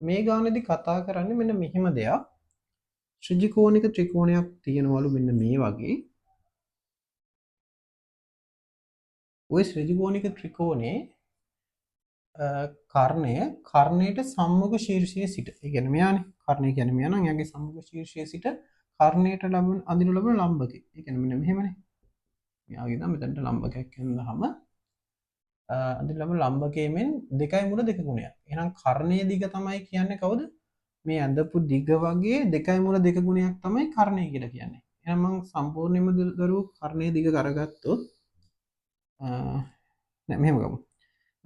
මේ ගානේදී කතා කරන්නේ මෙන්න මෙහෙම දෙයක්. ත්‍රිජිකෝණික ත්‍රිකෝණයක් තියෙනවලු මෙන්න මේ වගේ. ওই ත්‍රිජිකෝණික ත්‍රිකෝණේ කර්ණයට සම්මුඛ ශීර්ෂයේ සිට. ඒ කියන්නේ මෙයානේ. කර්ණය කියන්නේ මෙයා නම් එයාගේ සම්මුඛ ශීර්ෂයේ සිට කර්ණයට අඳිනු ලබන ලම්බකය. ඒ කියන්නේ මෙන්න මෙහෙමනේ. මෙයාගේ නම් මෙතනට ලම්බකයක් කියනවාම අඳිනු ලබන ලම්බකයෙන් 2 මුල 2 ගුණයක්. එහෙනම් කර්ණයේ දිග තමයි කියන්නේ කවුද? මේ ඇඳපු දිග වගේ 2 මුල 2 ගුණයක් තමයි කර්ණය කියලා කියන්නේ. එහෙනම් මම සම්පූර්ණයෙන්ම දරුවෝ කර්ණයේ දිග කරගත්තොත් නෑ මෙහෙම ගමු.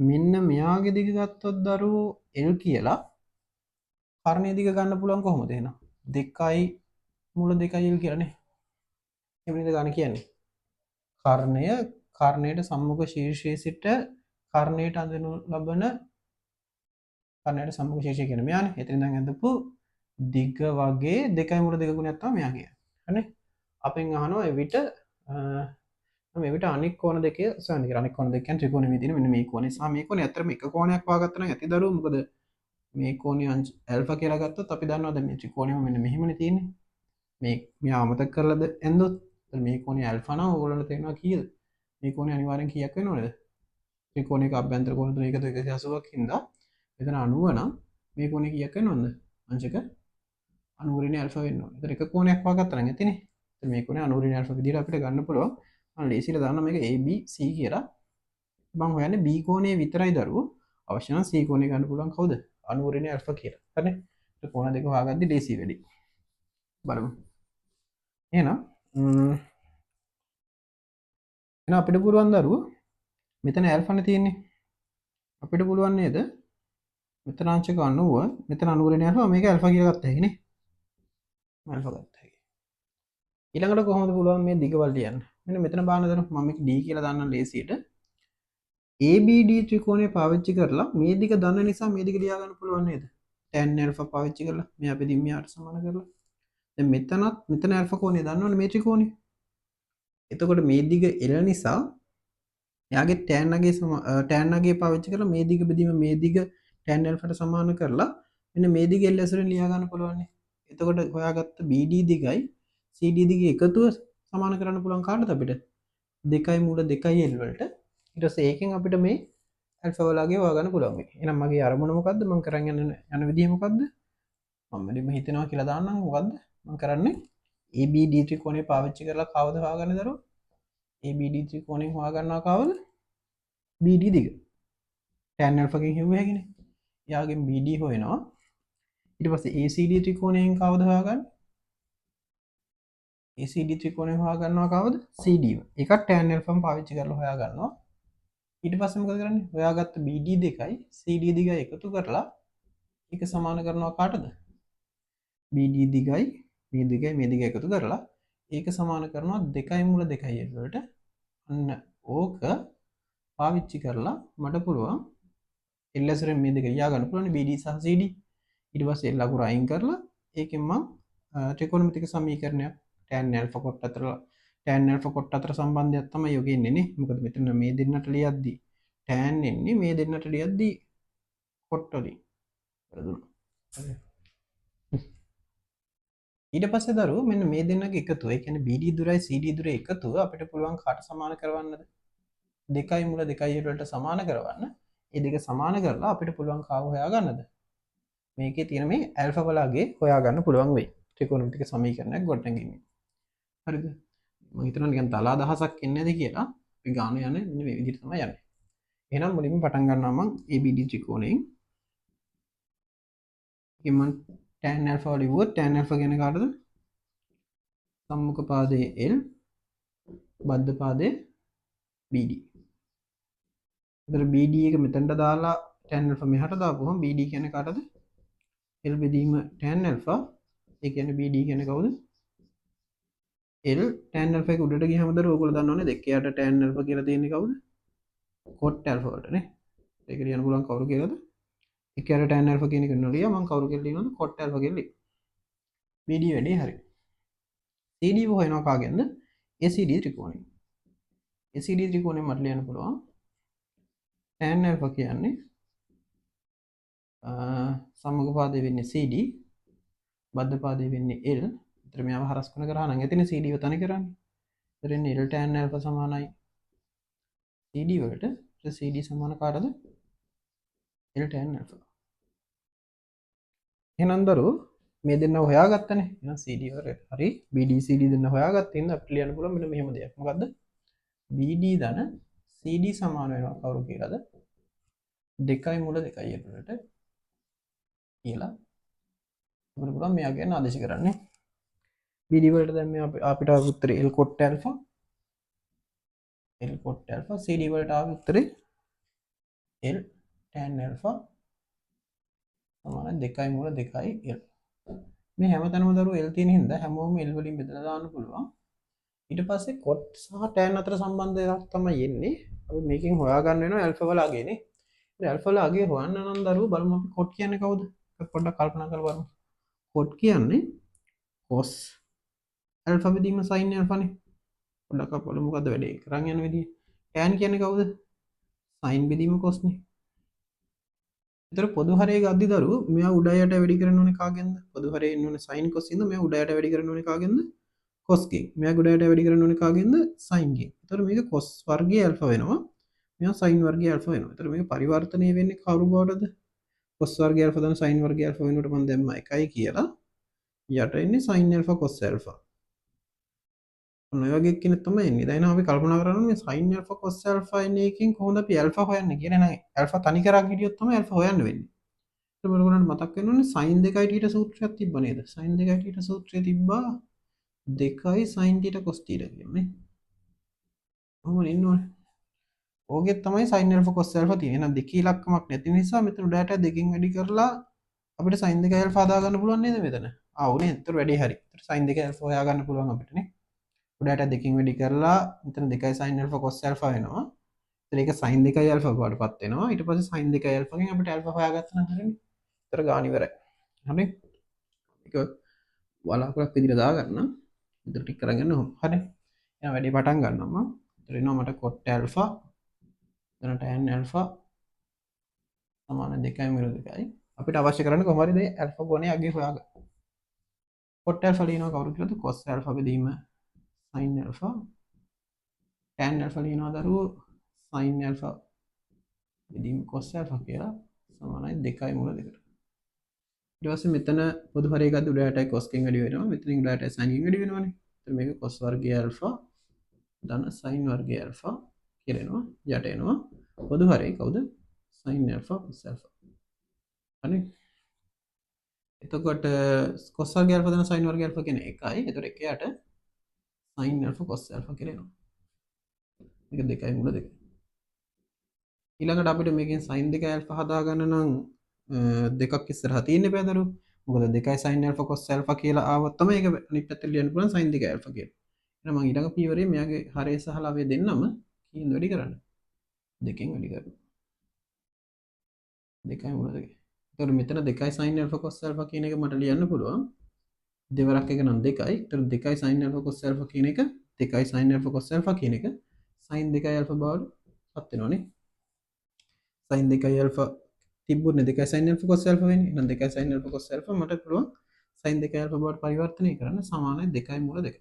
මෙන්න මෙයාගේ දිග ගත්තොත් දරුවෝ L කියලා කර්ණයේ දිග ගන්න පුළුවන් කොහොමද එහෙනම්? 2 මුල 2 L කියලානේ. එහෙම නේද ගන්න කියන්නේ. කර්ණයට සම්මුඛ ශීර්ෂයේ සිට කර්ණයට අඳිනු ලබන කර්ණයට සම්මුඛ ශීර්ෂය කියන්නේ මෙයානේ. එතන ඉඳන් ඇඳපු දිග වගේ 2 මුල 2 ගුණයක් තමයි මෙයා කියන්නේ. හරිනේ? අපෙන් අහනවා එවිට එවිට අනික් කෝණ දෙකේ සොයන්න කියලා. අනික් කෝණ දෙක කියන්නේ ත්‍රිකෝණෙ මේ තියෙන මෙන්න මේ කෝණය සහ මේ කෝණය. අතරම එක කෝණයක් වාගත්තා නම් ඇති දරුවෝ. මොකද මේ කෝණය ඇල්ෆා කියලා ගත්තොත් අපි දන්නවා දැන් මේ ත්‍රිකෝණයම මෙන්න මෙහෙමනේ තියෙන්නේ. මේ මෙයා අමතක කරලාද ඇන්දොත් මේ කෝණය ඇල්ෆා නම් ඕගොල්ලන්ට තේරෙනවා කීයද? මේ කෝණය අනිවාර්යෙන් කීයක් වෙන්න ඕනේද? ත්‍රිකෝණයක අභ්‍යන්තර කෝණ තුන එකතු 180ක් හින්දා මෙතන 90 නම් මේ කෝණය කීයක් වෙන්න ඕනද? අංශක 90 ඍණ ඇල්ෆා වෙන්න ඕනේ. ඒතර එක කෝණයක් වාගත්තා නම් ඇතිනේ. එතන මේ කෝණය 90 ඍණ ඇල්ෆා විදිහට අපිට ගන්න පුළුවන්. මම ලේසියට දාන්න මේක ABC කියලා. මම හොයන්නේ B කෝණයේ විතරයි දරුවෝ. අවශ්‍ය නම් C කෝණය ගන්න පුළුවන් කවුද? 90 ඍණ ඇල්ෆා කියලා. හරිනේ? ඒ කෝණ දෙක හොයාගද්දි ලේසි වැඩි. බලමු. එහෙනම් අපිට පුළුවන් දරුවෝ මෙතන ඇල්ෆානේ තියෙන්නේ. අපිට පුළුවන් නේද? මෙතන අංශක 90 මෙතන 90 ඍණ ඇල්ෆා මේක ඇල්ෆා කියලා ගත්ත හැකිනේ. ඇල්ෆා ගත්ත හැකි. ඊළඟට කොහොමද පුළුවන් මේ දිගවල ලියන්න? මෙන්න මෙතන බලන්න දරුවෝ මම මේක D කියලා දාන්නම් ලේසියට. ABD ත්‍රිකෝණය පාවිච්චි කරලා මේ දිග දන්න නිසා මේ දිග ලියා ගන්න පුළුවන් නේද? tan alpha පාවිච්චි කරලා මේ අපිට මෙයාට සමාන කරලා. දැන් මෙතන alpha කෝණය දන්නවනේ මේ ත්‍රිකෝණය. එතකොට මේ දිග L නිසා එයාගේ tan අගේ පාවිච්චි කරලා මේ දිග බෙදීම මේ දිග tan alpha ට සමාන කරලා මෙන්න මේ දිග L ඇසුරෙන් ලියා ගන්න පුළුවන් නේ. එතකොට හොයාගත්ත BD දිගයි CD දිග එකතුව සමාන කරන්න පුළුවන් කාටද අපිට? 2 මූල 2 L වලට. ඊට පස්සේ ඒකෙන් අපිට මේ ඇල්ෆා වලගේ හොයාගන්න පුළුවන් වෙයි. එහෙනම් මගේ අරමුණ මොකද්ද? මම කරන් යන විදිහ මොකද්ද? මම මෙලිම හිතනවා කියලා දාන්නම්. මොකද්ද? මම කරන්නේ ABD ත්‍රිකෝණය පාවිච්චි කරලා කවද හොයාගන්නේ දරුවෝ? ABD ත්‍රිකෝණයෙන් හොයාගන්නවා කවද? BD දිග. tan alpha ගෙන් හෙව්ව හැකිනේ. එයාගෙන් BD හොයනවා. ඊට පස්සේ ACD ත්‍රිකෝණයෙන් කවද හොයාගන්නේ? ACD ත්‍රිකෝණයෙන් හොයාගන්නවා කවද? CD. ඒකත් tan alpha පාවිච්චි කරලා හොයාගන්නවා. ඊට පස්සේ මොකද කරන්නේ? හොයාගත්ත BD දෙකයි CD දිගයි එකතු කරලා ඒක සමාන කරනවා කාටද? BD දිගයි මේ දිග එකතු කරලා ඒක සමාන කරනවා 2 මුල 2 L වලට. අන්න ඕක පාවිච්චි කරලා මට පුළුවන් L ඇසුරෙන් මේ දෙක ලියා ගන්න පුළුවන් BD සහ CD. ඊට පස්සේ L අකුර අයින් කරලා ඒකෙන් මම ත්‍රිකෝණමිතික සමීකරණයක් tan alpha කොට අතර සම්බන්ධයක් තමයි යෝගේ ඉන්නේ නේ. මොකද මෙතන මේ දෙන්නට ලියද්දි tan එන්නේ මේ දෙන්නට ලියද්දි කොට වලින්. වැරදුනා. ඊට පස්සේ දරුවෝ මෙන්න මේ දෙන්නගේ එකතුව, ඒ කියන්නේ BD දුරයි CD දුරයි එකතුව අපිට පුළුවන් කාට සමාන කරවන්නද? 2 මුල 2 වලට සමාන කරවන්න. ඒ දෙක සමාන කරලා අපිට පුළුවන් කාව හොයාගන්නද? මේකේ තියෙන මේ ඇල්ෆා වලගේ හොයාගන්න පුළුවන් වෙයි. ත්‍රිකෝණමිතික සමීකරණයක් ගොඩනගන්නේ. හරිද? මම හිතනවා නිකන් තලා දහසක් එන්නේ නැති කියලා. අපි ගාන යන්නේ මේ විදිහට තමයි යන්නේ. එහෙනම් මුලින්ම පටන් ගන්නවා මම ABD ත්‍රිකෝණයෙන්. ඉතින් මම tan alpha ලිව්වොත් tan alpha කියන්නේ කාටද? සම්මුඛ පාදයේ L බද්ධ පාදයේ BD. එතන BD එක මෙතනට දාලා tan alpha මෙහාට දාපුවම BD කියන්නේ කාටද? L බෙදීම tan alpha. ඒ කියන්නේ BD කියන්නේ කවුද? L tan alpha එක උඩට ගියම දර ඔයගොල්ලෝ දන්නවනේ දෙක යට tan alpha කියලා තියෙන්නේ කවුද? cot alpha වලට නේ. ඒක ලියන්න පුළුවන් කවුරු කියලාද? එක යට tan alpha කියන එක නෙලියා මම කවුරු කියලා ලියනවද? cot alpha කියලා ලියනවා. BD වැඩේ හරි. CD හොයනවා කාගෙන්ද? ACD ත්‍රිකෝණයෙන්. ACD ත්‍රිකෝණයෙන් මට ලියන්න පුළුවන් tan alpha කියන්නේ සමග පාදය වෙන්නේ CD, බද්ධ පාදය වෙන්නේ L. ඒතර මෙයාව හරස් කරන කරා නම් එතන CD වතන කරන්නේ. ඒතර එන්නේ L tan alpha සමානයි CD වලට. ඒතර CD සමාන කාටද? L tan alpha. එහෙනම් දරුවෝ මේ දෙන්න හොයාගත්තනේ. එහෙනම් CD වල හරි BD CD දෙන්න හොයාගත්ත ඉඳන් අපිට ලියන්න පුළුවන් මෙන්න මෙහෙම දෙයක්. මොකද්ද? BD ධන CD සමාන වෙනවා කවුරු කියලාද? 2 මුල 2 වලට කියලා අපිට පුළුවන් මෙයා ගැන ආදේශ කරන්නේ. BD වලට දැන් මේ අපිට ආපු උත්තරේ L cot alpha, L cot alpha. CD වලට ආපු උත්තරේ L tan alpha සමාන 2 මුල 2 L. මේ හැමතැනම දරුවෝ L තියෙන හින්දා හැමෝම L වලින් බෙදලා දාන්න පුළුවන්. ඊට පස්සේ cot සහ tan අතර සම්බන්ධයක් තමයි එන්නේ. අපි මේකෙන් හොයාගන්න වෙනවා alpha වල අගයනේ. ඉතින් alpha වල අගය හොයන්න නම් දරුවෝ බලමු අපි cot කියන්නේ කවුද? පොඩ්ඩක් කල්පනා කරලා බලමු. cot කියන්නේ cos alpha බෙදීම sin alpha නේ. පොඩ්ඩක් අපල මොකද්ද වැඩේ කරන් යන විදිය. tan කියන්නේ කවුද? sin බෙදීම cos නේ. ඒතර පොදු හරය ගද්දි දරුවෝ මෙයා උඩ යට වැඩි කරන්න ඕනේ කාගෙන්ද? පොදු හරය එන්න ඕනේ sin cos ඉඳ මෙයා උඩ යට වැඩි කරන්න ඕනේ කාගෙන්ද? cos ගෙන්. මෙයා උඩ යට වැඩි කරන්න ඕනේ කාගෙන්ද? sin ගෙන්. ඒතර මේක cos වර්ගයේ alpha වෙනවා. මෙයා sin වර්ගයේ alpha වෙනවා. ඒතර මේක පරිවර්තනය වෙන්නේ කවුරු බවටද? cos වර්ගයේ alpha දන sin වර්ගයේ alpha වෙනකොට මම දැම්මා 1යි කියලා. යට එන්නේ sin alpha cos alpha. ඔන්න ඔය වගේ කෙනෙක් තමයි එන්නේ. දැන් අපි කල්පනා කරනවා මේ sin alpha cos alpha එන එකෙන් කොහොමද අපි alpha හොයන්නේ කියලා. නෑ alpha තනි කරක් හිටියොත් තමයි alpha හොයන්න වෙන්නේ. ඒක මොනවාට මතක් වෙනවනේ sin 2i θ සූත්‍රයක් තිබ්බ නේද? sin 2i θ සූත්‍රය තිබ්බා 2i sin θ cos θ කියන්නේ. කොහොමද ඉන්නවනේ. ඕකෙත් තමයි sin alpha cos alpha තියෙන්නේ. එහෙනම් දෙකේ ඉලක්කමක් නැති නිසා මෙතන උඩට දෙකෙන් වැඩි කරලා අපිට sin 2i alpha හදා ගන්න පුළුවන් නේද මෙතන? ආ උනේ. ඒතර වැඩි හරි. ඒතර sin 2i alpha හොයා ගන්න පුළුවන් අපිට නේ. උඩට දෙකකින් වැඩි කරලා මෙතන 2i sin alpha cos alpha වෙනවා. එතන ඒක sin 2i alpha බවටපත් වෙනවා. ඊට පස්සේ sin 2i alpha ගෙන් අපිට alpha හොයාගත්තා නම් හරිනේ. ඒතර ගාන ඉවරයි. හරි. ඒක වලාකුළක් විදිහට දාගන්න. විතර ටික කරගෙන ඔහොම. හරි. එහෙනම් වැඩි පටන් ගන්නවා මම. ඒතර එනවා මට cot alpha එතන tan alpha සමාන 2i මුල 2i. අපිට අවශ්‍ය කරන්නේ කොහොම හරි මේ alpha ගුණය අගේ හොයාගන්න. cot alpha ලියනවා කවුරු කියලාද? cos alpha බෙදීම sin alpha, tan alpha ලියනවා දරුවෝ sin alpha බෙදීම cos alpha කියලා සමානයි 2i මුල 2ට. ඊට පස්සේ මෙතන පොදු හරය ගත්ත උඩටයි cos ගෙන් වැඩි වෙනවා. මෙතනින් උඩටයි sin ගෙන් වැඩි වෙනවනේ. එතන මේක cos වර්ගය alpha ධන sin වර්ගය alpha කියලා එනවා. යට එනවා. පොදු හරය කවුද? sin alpha cos alpha. හරි. එතකොට cos වර්ගය alpha ධන sin වර්ගය alpha කියන්නේ 1යි. එතකොට 1 යට sin alpha cos alpha කියලා එනවා. මේක 2යි මුල 2. ඊළඟට අපිට මේකෙන් sin 2 alpha හදාගන්න නම් දෙකක් ඉස්සරහා තියෙන්න බෑ දරුවෝ. මොකද 2යි sin alpha cos alpha කියලා ආවොත් තමයි ඒක අනිත් පැත්තට ලියන්න පුළුවන් sin 2 alpha කියලා. එහෙනම් මම ඊළඟ පියවරේ මෙයාගේ හරය සහ ලවය දෙන්නම කීයෙන් වැඩි කරන්න? දෙකෙන් වැඩි කරනවා. 2යි මුල 2. එතකොට මෙතන 2යි sin alpha cos alpha කියන එක මට ලියන්න පුළුවන්. දෙවරක් එක නම් 2යි. එතකොට 2යි sin alpha cos alpha කියන එක 2යි sin alpha cos alpha කියන එක sin 2යි alpha බවට පත් වෙනවනේ. sin 2යි alpha තිබුණේ 2යි sin alpha cos alpha වෙන්නේ. එහෙනම් 2යි sin alpha cos alpha මට පුළුවන් sin 2යි alpha බවට පරිවර්තනය කරන්න සමානයි 2යි මුල 2.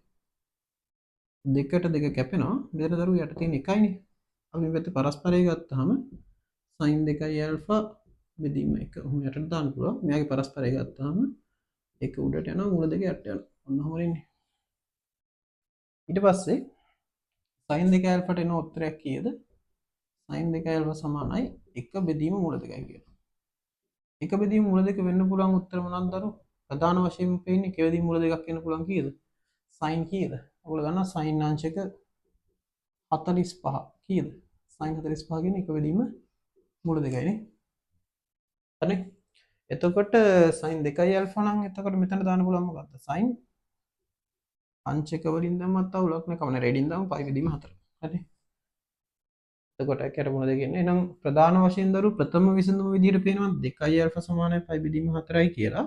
දෙකට දෙක කැපෙනවා. මෙතන දරුවෝ යට තියෙන 1යිනේ. අපි මේ පැත්තේ පරස්පරය ගත්තාම sin 2යි alpha බෙදීම 1 ඔහොම යටට දාන්න පුළුවන්. මෙයාගේ පරස්පරය ගත්තාම 1 උඩට යනවා මුල 2 යට යනවා. ඔන්න ඔහොම ඉන්නේ. ඊට පස්සේ sin 2 alpha ට එන උත්තරයක් කීයද? sin 2 alpha සමානයි 1 බෙදීම මුල 2යි කියලා. 1 බෙදීම මුල 2 වෙන්න පුළුවන් උත්තර මොනවද දරුවෝ? ප්‍රධාන වශයෙන් පේන්නේ 1 බෙදීම මුල 2ක් වෙන්න පුළුවන් කීයද? sin කීයද? ඔයගොල්ලෝ දන්නවා sin අංශක 45 කීයද? sin 45 කියන්නේ 1 බෙදීම මුල 2යි නේ. හරි. එතකොට sin 2i alpha නම් එතකොට මෙතන දාන්න පුළුවන් මොකද්ද? sin අංශක වලින් දැම්මත් අවුලක් නැහැ. කවන්න රෙඩින් දාමු 5 බෙදීම 4. හරි. එතකොට කැට මොනද කියන්නේ? එහෙනම් ප්‍රධාන වශයෙන් දරු ප්‍රථම විසඳුම විදිහට පේනවා 2i alpha සමානයි 5 බෙදීම 4යි කියලා.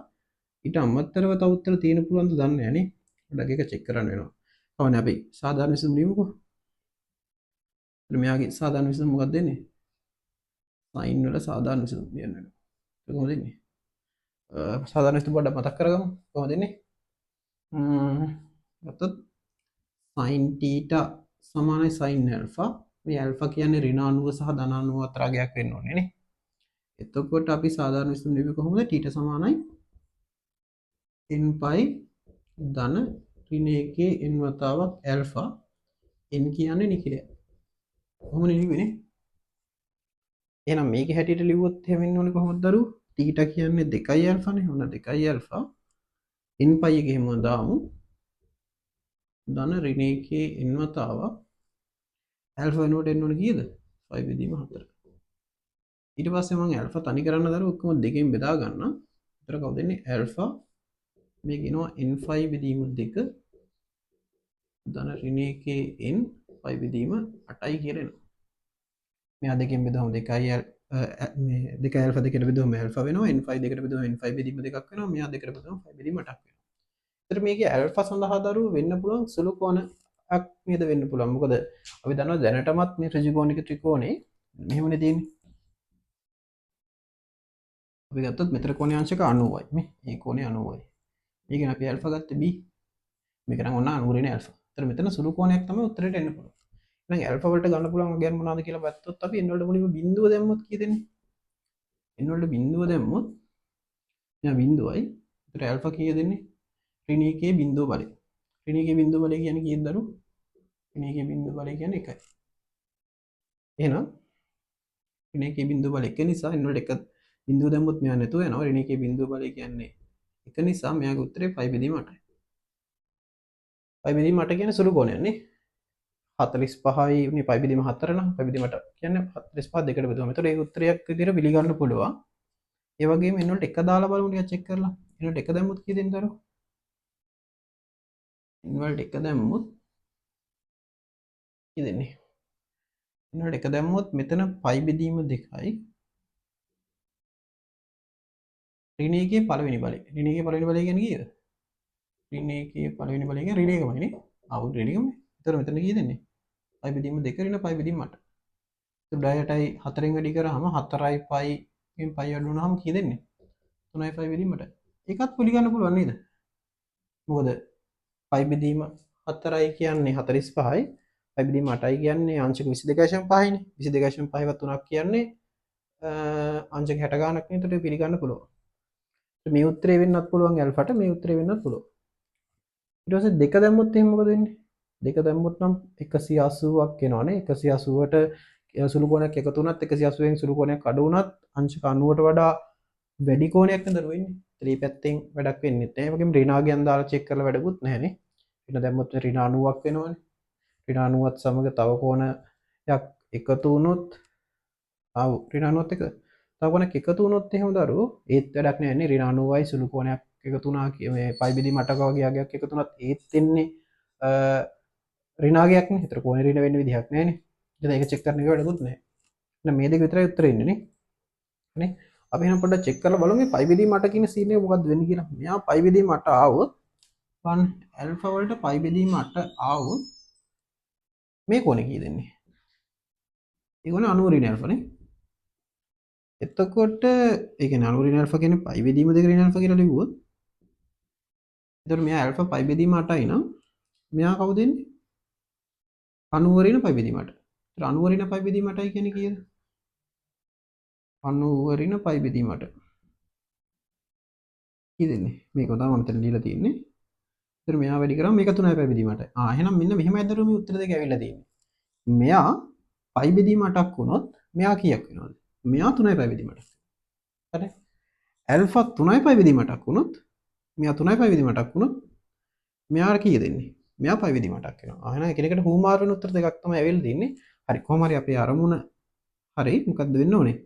ඊට අමතරව තව උත්තර තියෙන පුළුවන්ද දන්නේ නැහැ නේ. පොඩ්ඩක් ඒක චෙක් කරන්න වෙනවා. කවන්න අපි සාධාරණ විසඳුම ලියමුකෝ. මෙයාගේ සාධාරණ විසඳුම මොකක්ද දෙන්නේ? sin වල සාධාරණ විසඳුම ලියන්න වෙනවා. කොහොමද ඉන්නේ? සාධාරණ විස්තර පොඩ්ඩක් මතක් කරගමු. කොහොමද ඉන්නේ? ගත්තොත් sin θ සමානයි sin alpha. මේ alpha කියන්නේ ඍණ 90 සහ ධන 90 අතර අගයක් වෙන්න ඕනේ නේ. එතකොට අපි සාධාරණ විස්තර ලිව්වේ කොහොමද? θ සමානයි n pi ධන ඍණ 1 n වතාවක් alpha. n කියන්නේ නිකිලය. කොහොමද ලිව්වේනේ? එහෙනම් මේකේ හැටියට ලිව්වොත් එහෙම වෙන්න ඕනේ කොහොමද දරුවෝ? θ කියන්නේ 2 alpha නේ. ඔන්න 2 alpha. n pi එක එහෙම දාමු. ධන ඍණ 1 n වතාවක් alpha වෙනුවට එන්න ඕනේ කීයද? 5 බෙදීම 4. ඊට පස්සේ මම alpha තනි කරන්න දරුවෝ ඔක්කොම දෙකෙන් බෙදා ගන්න. ඒතර කවුද එන්නේ? alpha මේ කියනවා n5 බෙදීම 2 ධන ඍණ 1 n 5 බෙදීම 8යි කියලා එනවා. මෙයා දෙකෙන් බෙදුවම 2යි මේ 2 alpha දෙකට බෙදුවම alpha වෙනවා. n5 දෙකට බෙදුවම n5 බෙදීම 2ක් වෙනවා. මෙයා දෙකට බෙදුවම 5 බෙදීම 8ක් වෙනවා. ඒතර මේකේ alpha සඳහා දරුවෝ වෙන්න පුළුවන් සුළු කෝණයක් නේද වෙන්න පුළුවන්. මොකද අපි දන්නවා දැනටමත් මේ ත්‍රිකෝණික ත්‍රිකෝණේ මෙහෙමනේ තියෙන්නේ. අපි ගත්තොත් මෙතන කෝණේ අංශක 90යි. මේ කෝණේ 90යි. මේකෙන් අපි alpha ගත්තේ b. මේක නම් ඔන්න 90 alpha. ඒතර මෙතන සුළු කෝණයක් තමයි උත්තරේට එන්න පුළුවන්. එහෙනම් alpha වලට ගන්න පුළුවන් අගයන් මොනවද කියලා බැලුවොත් අපි n වලට මුලින්ම බිඳුව දැම්මොත් කීයද එන්නේ? n වලට බිඳුව දැම්මොත් මෙයා බිඳුවයි. ඒතර alpha කීයද එන්නේ? ඍණ 1 බිඳුව බලය. ඍණ 1 බිඳුව බලය කියන්නේ කීයද දරුවෝ? ඍණ 1 බිඳුව බලය කියන්නේ 1යි. එහෙනම් ඍණ 1 බිඳුව බලය 1 නිසා n වලට 1 බිඳුව දැම්මොත් මෙයා නැතුව යනවා. ඍණ 1 බිඳුව බලය කියන්නේ 1 නිසා මෙයාගේ උත්තරේ 5 බෙදීම 8යි. 5 බෙදීම 8 කියන්නේ සුළු කෝණයක් නේ. 45යි මේ 5 බෙදීම 4 නම් 5 බෙදීම 8 කියන්නේ 45 දෙකට බෙදුවම. ඒතකොට ඒක උත්තරයක් විදිහට පිළිගන්න පුළුවන්. ඒ වගේම n වලට 1 දාලා බලමු ටිකක් චෙක් කරලා. n වලට 1 දැම්මොත් කීයද එන්නේ දරුවෝ? n වලට 1 දැම්මොත් කීයද එන්නේ? n වලට 1 දැම්මොත් මෙතන 5 බෙදීම 2යි. ඍණ 1 පළවෙනි බලය. ඍණ 1 පළවෙනි බලය කියන්නේ කීයද? ඍණ 1 පළවෙනි බලය කියන්නේ ඍණ 1මයි නේ. ආවු ඍණ 1මයි. ඒතර මෙතන කීයද එන්නේ? 5 බෙදීම 2 ඍණ 5 බෙදීම 8. ඒතර 10යි 4ෙන් වැඩි කරාම 4යි පයි ගෙන් පයි අඩු වුණාම කීයද එන්නේ? 3යි 5 බෙදීම 8යි. ඒකත් පිළිගන්න පුළුවන් නේද? මොකද 5 බෙදීම 4යි කියන්නේ 45යි. 5 බෙදීම 8යි කියන්නේ අංශක 22.5යි නේ. 22.5වත් 3ක් කියන්නේ අංශක 60 ගානක් නේ. ඒතර පිළිගන්න පුළුවන්. මේ උත්තරේ වෙන්නත් පුළුවන් ඇල්ෆාට මේ උත්තරේ වෙන්නත් පුළුවන්. ඊට පස්සේ දෙක දැම්මොත් එහෙනම් මොකද වෙන්නේ? දෙක දැම්මොත් නම් 180ක් එනවනේ. 180ට සුළු කෝණයක් එකතු වුණත් 180න් සුළු කෝණයක් අඩු වුණත් අංශක 90ට වඩා වැඩි කෝණයක් නේද වෙන්නේ. ත්‍රි පැත්තෙන් වැඩක් වෙන්නේ නැහැ. ඒ වගේම ඍණාගයන් දාලා චෙක් කරලා වැඩකුත් නැහැනේ. ඍණ දැම්මොත් ඍණ 90ක් වෙනවනේ. ඍණ 90ත් සමග තව කෝණයක් එකතු වුණොත් ආව ඍණ 90ත් එක තව කොනක් එකතු වුණොත් එහෙම දරුවෝ ඒත් වැඩක් නෑ නේ. ඍණ 90යි සුළු කෝණයක් එකතු වුණා මේ පයි බෙදීම 8ක වගේ අගයක් එකතු වුණත් ඒත් එන්නේ ඍණාගයක් නේ. ඒතර කෝණේ ඍණ වෙන්න විදිහක් නෑනේ. ඉතින් ඒක චෙක් කරන්න එක වැඩකුත් නෑ. එහෙනම් මේ දෙක විතරයි උත්තර එන්නේ නේ. නේ අපි එහෙනම් පොඩ්ඩක් චෙක් කරලා බලමු මේ පයි බෙදීම 8 කියන සීන් එක මොකද්ද වෙන්නේ කියලා. මෙයා පයි බෙදීම 8 ආවොත් 1 ඇල්ෆා වලට පයි බෙදීම 8 ආවොත් මේ කෝණේ කීයද එන්නේ? ඒ කෝණේ 90 ඍණ ඇල්ෆා නේ. එතකොට ඒ කියන්නේ 90 ඍණ ඇල්ෆා කියන්නේ පයි බෙදීම 2 ඍණ ඇල්ෆා කියලා ලිව්වොත් එතකොට මෙයා ඇල්ෆා පයි බෙදීම 8යි නම් මෙයා කවුද එන්නේ? 90 ඍණ පයි බෙදීම 8. ඒතර 90 ඍණ පයි බෙදීම 8යි කියන්නේ කීයද? 90 ඍණ පයි බෙදීම 8. කීයද එන්නේ? මේක තමයි මම මෙතන ලියලා තියෙන්නේ. ඒතර මෙයා වැඩි කරාම මේක 3යි පයි බෙදීම 8යි. එහෙනම් මෙන්න මෙහෙම ඇදලා මේ උත්තර දෙක ඇවිල්ලා තියෙන්නේ. මෙයා පයි බෙදීම 8ක් වුණොත් මෙයා කීයක් වෙනවද? මෙයා 3යි පයි බෙදීම 8ක්. හරි. ඇල්ෆා 3යි පයි බෙදීම 8ක් වුණොත් මෙයා 3යි පයි බෙදීම 8ක් වුණොත් මෙයාට කීයද එන්නේ? මෙයා පයි බෙදීම 8ක් වෙනවා. එහෙනම් එකිනෙකට හුමාරු වෙන උත්තර දෙකක් තමයි ඇවිල්ලා තින්නේ. හරි කොහොම හරි අපේ අරමුණ හරි මොකක්ද වෙන්න ඕනේ?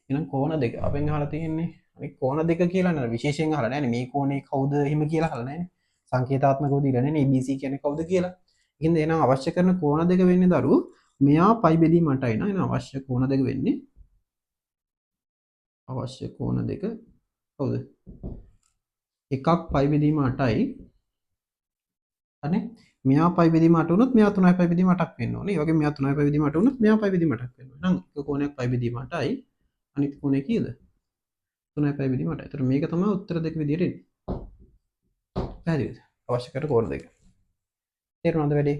එහෙනම් කෝණ දෙක අපෙන් අහලා තියෙන්නේ. අනිත් කෝණ දෙක කියලා නේද විශේෂයෙන් අහලා නැහැ නේ. මේ කෝණේ කවුද එහෙම කියලා අහලා නැහැ නේ. සංකේතාත්මකව දීලා නැහැ නේ ABC කියන්නේ කවුද කියලා. ඉතින් එහෙනම් අවශ්‍ය කරන කෝණ දෙක වෙන්නේ දරුවෝ මෙයා පයි බෙදීම 8යි නා. එහෙනම් අවශ්‍ය කෝණ දෙක වෙන්නේ අවශ්‍ය කෝණ දෙක කවුද? එකක් පයි බෙදීම 8යි. හරි. මෙයා පයි බෙදීම 8 වුණොත් මෙයා 3යි පයි බෙදීම 8ක් වෙන්න ඕනේ. ඒ වගේම මෙයා 3යි පයි බෙදීම 8 වුණොත් මෙයා පයි බෙදීම 8ක් වෙන්න ඕනේ. එහෙනම් එක කෝණයක් පයි බෙදීම 8යි. අනිත් කෝණය කීයද? 3යි විදීමට. ඒතර මේක තමයි උත්තර දෙක විදියට එන්නේ. පැහැදිලිද? අවශ්‍ය කර කෝණ දෙක. තේරුණාද වැඩේ?